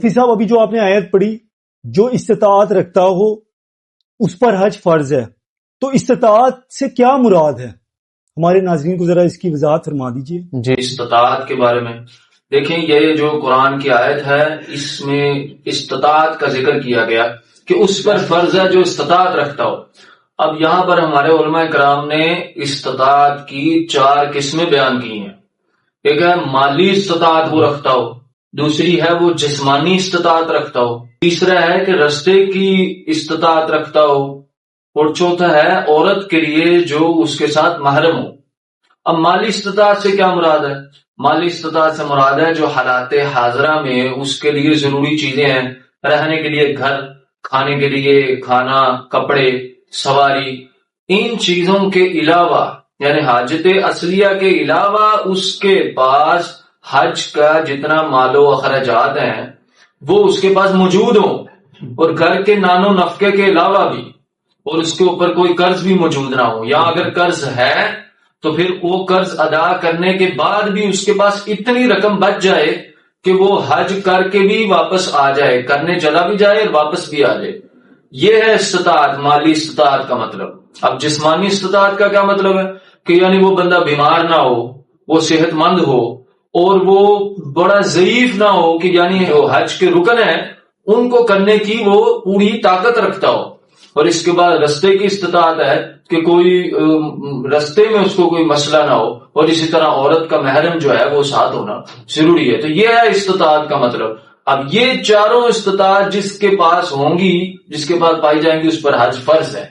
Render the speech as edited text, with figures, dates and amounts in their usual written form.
حفیظ صاحب ابھی جو آپ نے آیت پڑھی جو استطاعت رکھتا ہو اس پر حج فرض ہے، تو استطاعت سے کیا مراد ہے؟ ہمارے ناظرین کو ذرا اس کی وضاحت فرما دیجیے. جی، استطاعت کے بارے میں دیکھیں، یہ جو قرآن کی آیت ہے اس میں استطاعت کا ذکر کیا گیا کہ اس پر فرض ہے جو استطاعت رکھتا ہو. اب یہاں پر ہمارے علماء کرام نے استطاعت کی 4 قسمیں بیان کی ہیں. ایک ہے مالی استطاعت وہ رکھتا ہو، دوسری ہے وہ جسمانی استطاعت رکھتا ہو، تیسرا ہے کہ رستے کی استطاعت رکھتا ہو، اور چوتھا ہے عورت کے لیے جو اس کے ساتھ محرم ہو. اب مالی استطاعت سے کیا مراد ہے؟ مالی استطاعت سے مراد ہے جو حالات حاضرہ میں اس کے لیے ضروری چیزیں ہیں، رہنے کے لیے گھر، کھانے کے لیے کھانا، کپڑے، سواری، ان چیزوں کے علاوہ یعنی حاجت اصلیہ کے علاوہ اس کے پاس حج کا جتنا مال و اخراجات ہیں وہ اس کے پاس موجود ہوں، اور گھر کے نان و نفقے کے علاوہ بھی، اور اس کے اوپر کوئی قرض بھی موجود نہ ہو، یا اگر قرض ہے تو پھر وہ قرض ادا کرنے کے بعد بھی اس کے پاس اتنی رقم بچ جائے کہ وہ حج کر کے بھی واپس آ جائے، کرنے چلا بھی جائے اور واپس بھی آ جائے. یہ ہے استطاعت، مالی استطاعت کا مطلب. اب جسمانی استطاعت کا کیا مطلب ہے؟ کہ یعنی وہ بندہ بیمار نہ ہو، وہ صحت مند ہو، اور وہ بڑا ضعیف نہ ہو، کہ یعنی وہ حج کے رکن ہیں ان کو کرنے کی وہ پوری طاقت رکھتا ہو. اور اس کے بعد رستے کی استطاعت ہے کہ کوئی رستے میں اس کو کوئی مسئلہ نہ ہو، اور اسی طرح عورت کا محرم جو ہے وہ ساتھ ہونا ضروری ہے. تو یہ ہے استطاعت کا مطلب. اب یہ چاروں استطاعت جس کے پاس ہوں گی، جس کے پاس پائی جائیں گی، اس پر حج فرض ہے.